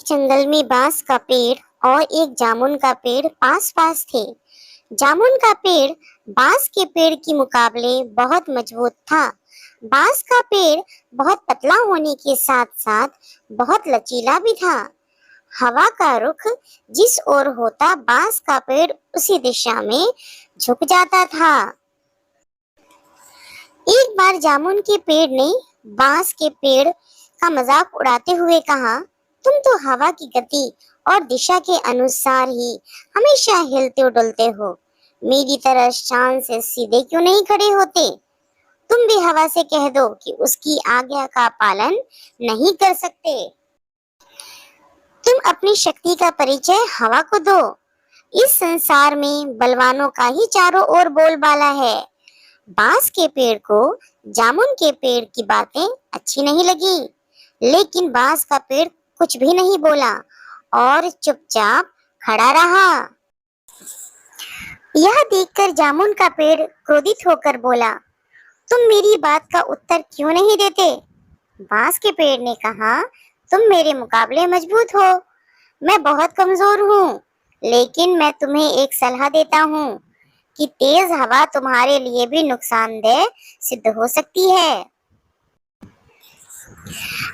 एक जंगल में बांस का पेड़ और एक जामुन का पेड़ पास पास थे। जामुन का पेड़ बांस के पेड़ के मुकाबले बहुत मजबूत था। बांस का पेड़ बहुत पतला होने के साथ साथ बहुत लचीला भी था। हवा का रुख जिस ओर होता बांस का पेड़ उसी दिशा में झुक जाता था। एक बार जामुन के पेड़ ने बांस के पेड़ का मजाक उड़ाते हुए कहा, तुम तो हवा की गति और दिशा के अनुसार ही हमेशा हिलते डुलते हो। मेरी तरह शान से सीधे क्यों नहीं खड़े होते? तुम भी हवा से कह दो कि उसकी आज्ञा का पालन नहीं कर सकते। तुम अपनी शक्ति का परिचय हवा को दो। इस संसार में बलवानों का ही चारों ओर बोलबाला है। बांस के पेड़ को जामुन के पेड़ की बातें अच्छी नहीं लगी, लेकिन बांस का पेड़ कुछ भी नहीं बोला और चुपचाप खड़ा रहा। यह देखकर जामुन का पेड़ क्रोधित होकर बोला, तुम मेरी बात का उत्तर क्यों नहीं देते? बांस के पेड़ ने कहा, तुम मेरे मुकाबले मजबूत हो, मैं बहुत कमजोर हूँ, लेकिन मैं तुम्हें एक सलाह देता हूँ कि तेज हवा तुम्हारे लिए भी नुकसानदेह सिद्ध हो सकती है।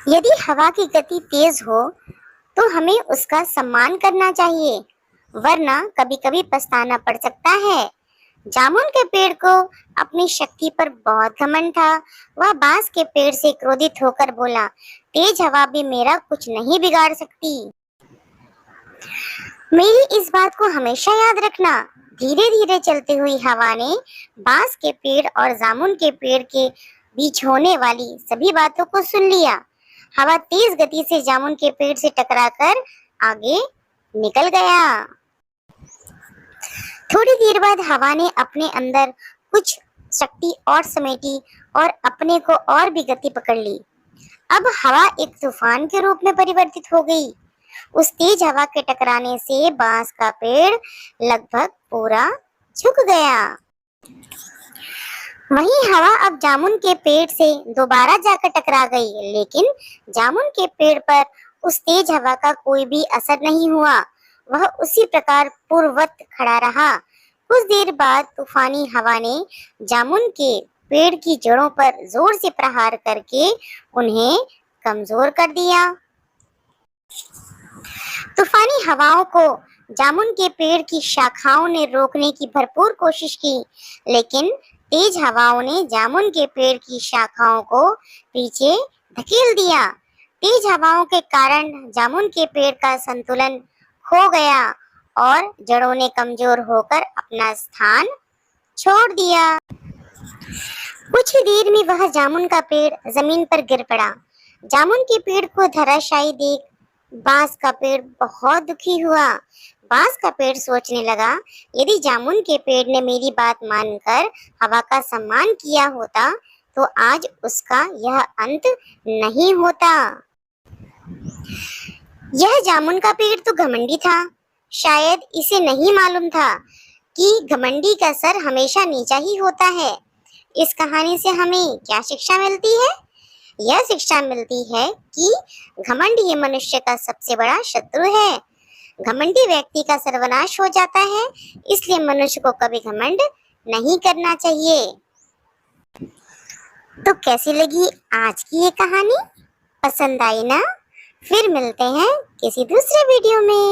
यदि हवा की गति तेज हो तो हमें उसका सम्मान करना चाहिए, वरना कभी कभी पछताना पड़ सकता है। जामुन के पेड़ को अपनी शक्ति पर बहुत घमंड था। वह बांस के पेड़ से क्रोधित होकर बोला, तेज हवा भी मेरा कुछ नहीं बिगाड़ सकती। मेरी इस बात को हमेशा याद रखना। धीरे धीरे चलती हुई हवा ने बांस के पेड़ और जामुन के पेड़ के बीच होने वाली सभी बातों को सुन लिया। हवा तेज गति से जामुन के पेड़ से टकराकर आगे निकल गया। थोड़ी देर बाद हवा ने अपने अंदर कुछ शक्ति और समेटी और अपने को और भी गति पकड़ ली। अब हवा एक तूफान के रूप में परिवर्तित हो गई। उस तेज हवा के टकराने से बांस का पेड़ लगभग पूरा झुक गया। वहीं हवा अब जामुन के पेड़ से दोबारा जाकर टकरा गई, लेकिन जामुन के पेड़ पर उस तेज हवा का कोई भी असर नहीं हुआ। वह उसी प्रकार पूर्ववत खड़ा रहा। कुछ देर बाद तूफानी हवा ने जामुन के पेड़ की जड़ों पर जोर से प्रहार करके उन्हें कमजोर कर दिया। तूफानी हवाओं को जामुन के पेड़ की शाखाओं ने रोकने की भरपूर कोशिश की, लेकिन तेज हवाओं ने जामुन के पेड़ की शाखाओं को पीछे धकेल दिया। तेज हवाओं के कारण जामुन के पेड़ का संतुलन खो गया और जड़ों ने कमजोर होकर अपना स्थान छोड़ दिया। कुछ ही देर में वह जामुन का पेड़ जमीन पर गिर पड़ा। जामुन के पेड़ को धराशायी देख बांस का पेड़ बहुत दुखी हुआ। बांस का पेड़ सोचने लगा, यदि जामुन के पेड़ ने मेरी बात मानकर हवा का सम्मान किया होता तो आज उसका यह अंत नहीं होता। यह जामुन का पेड़ तो घमंडी था। शायद इसे नहीं मालूम था कि घमंडी का सर हमेशा नीचा ही होता है। इस कहानी से हमें क्या शिक्षा मिलती है? यह शिक्षा मिलती है कि घमंड ये मनुष्य का सबसे बड़ा शत्रु है। घमंडी व्यक्ति का सर्वनाश हो जाता है, इसलिए मनुष्य को कभी घमंड नहीं करना चाहिए। तो कैसी लगी आज की ये कहानी? पसंद आई ना? फिर मिलते हैं किसी दूसरे वीडियो में।